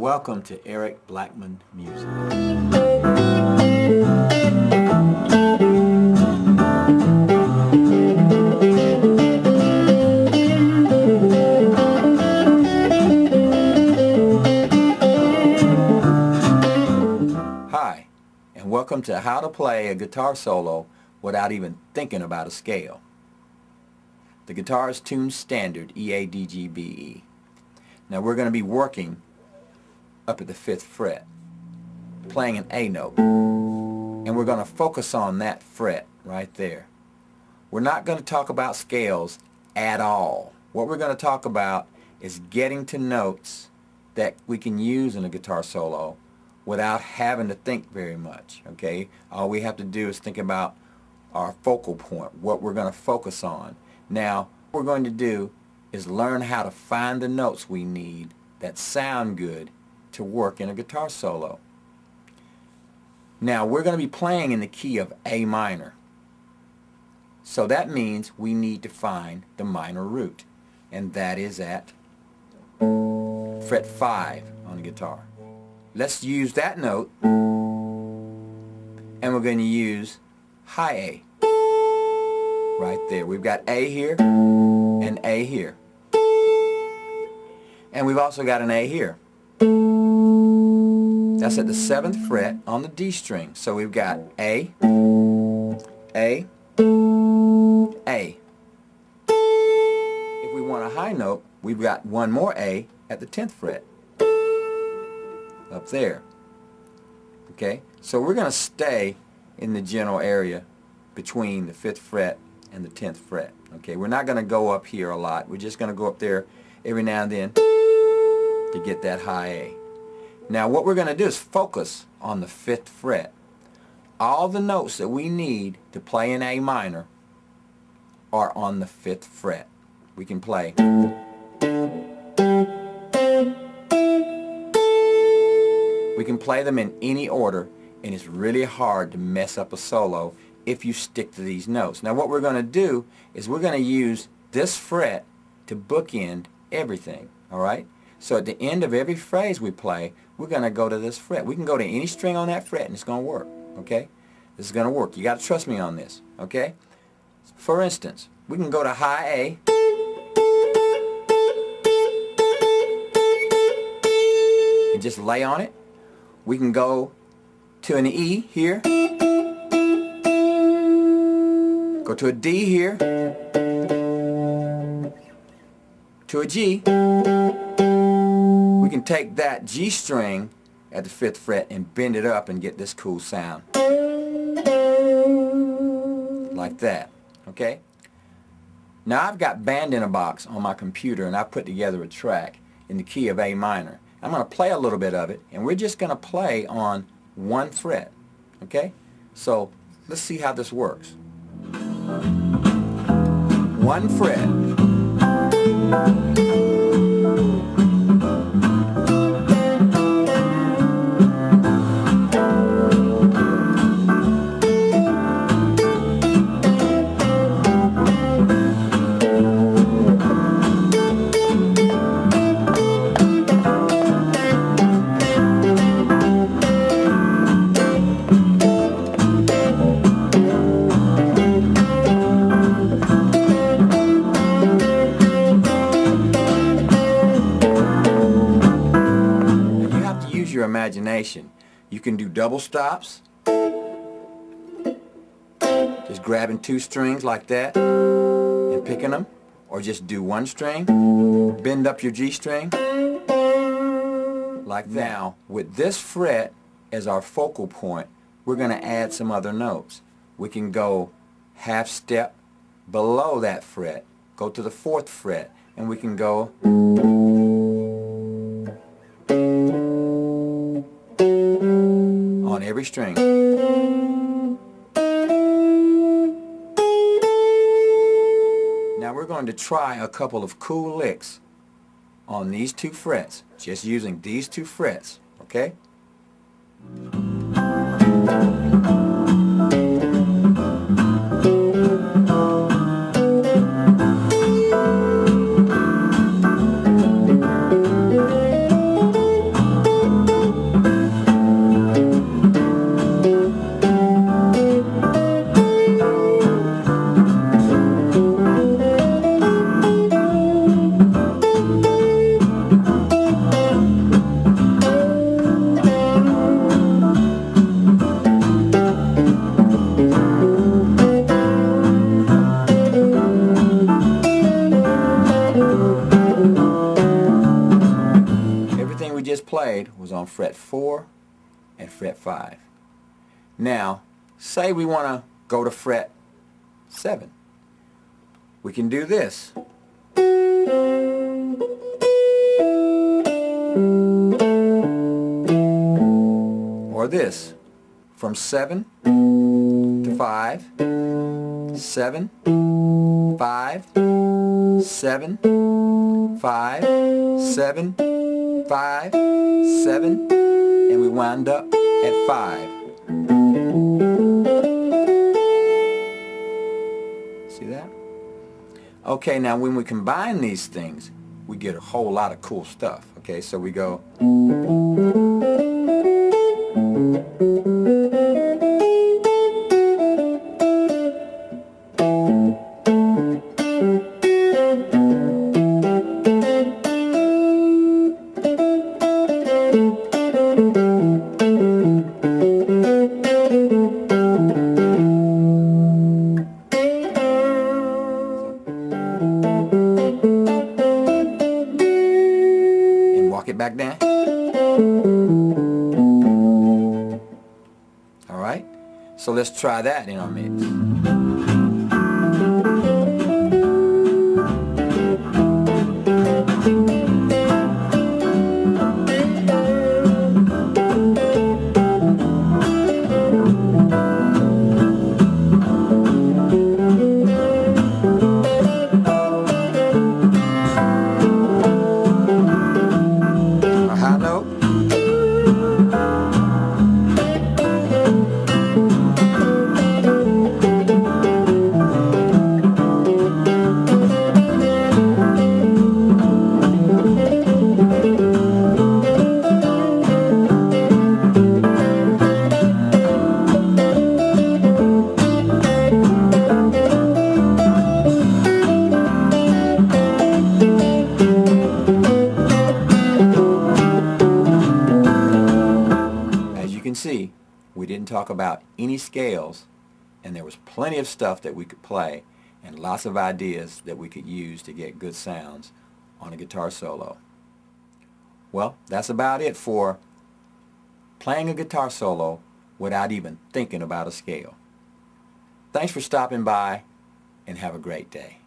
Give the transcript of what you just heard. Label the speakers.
Speaker 1: welcome to Eric Blackman Music. Hi, and welcome to how to play a guitar solo without even thinking about a scale. The guitar is tuned standard EADGBE. Now we're going to be working up at the 5th fret, playing an A note, and we're going to focus on that fret right there. We're not going to talk about scales at all. What we're going to talk about is getting to notes that we can use in a guitar solo without having to think very much. Okay? All we have to do is think about our focal point, what we're going to focus on. Now, what we're going to do is learn how to find the notes we need that sound good to work in a guitar solo. Now, we're going to be playing in the key of A minor. So that means we need to find the minor root, and that is at fret 5 on the guitar. Let's use that note, and we're going to use high A. Right there. We've got A here and A here. And we've also got an A here. That's at the 7th fret on the D string. So we've got A, A, A. If we want a high note, we've got one more A at the 10th fret. Up there. Okay? So we're going to stay in the general area between the 5th fret and the 10th fret. Okay? We're not going to go up here a lot. We're just going to go up there every now and then to get that high A. Now what we're going to do is focus on the 5th fret. All the notes that we need to play in A minor are on the 5th fret. We can play. We can play them in any order, and it's really hard to mess up a solo if you stick to these notes. Now what we're going to do is we're going to use this fret to bookend everything. Alright? So at the end of every phrase we play, we're going to go to this fret. We can go to any string on that fret and it's going to work. Okay? This is going to work. You got to trust me on this. Okay? For instance, we can go to high A. And just lay on it. We can go to an E here. Go to a D here. To a G. We can take that G string at the 5th fret and bend it up and get this cool sound. Like that. Okay? Now I've got Band in a Box on my computer, and I put together a track in the key of A minor. I'm going to play a little bit of it, and we're just going to play on one fret. Okay? So let's see how this works. One fret. Your imagination. You can do double stops, just grabbing 2 strings like that and picking them, or just do 1 string, bend up your G string like that. Now with this fret as our focal point, we're going to add some other notes. We can go half step below that fret, go to the 4th fret, and we can go on every string. Now we're going to try a couple of cool licks on these 2 frets, just using these 2 frets, okay? just played was on fret 4 and fret 5. Now, say we want to go to fret 7. We can do this. Or this. From 7 to 5, 7, 5, 7, 5, 7, 5, 7, and we wind up at 5. See that? Okay, now when we combine these things, we get a whole lot of cool stuff. Okay, so we go. Walk it back down. Alright, so let's try that in our mix. High note. See, we didn't talk about any scales, and there was plenty of stuff that we could play and lots of ideas that we could use to get good sounds on a guitar solo. Well, that's about it for playing a guitar solo without even thinking about a scale. Thanks for stopping by, and have a great day.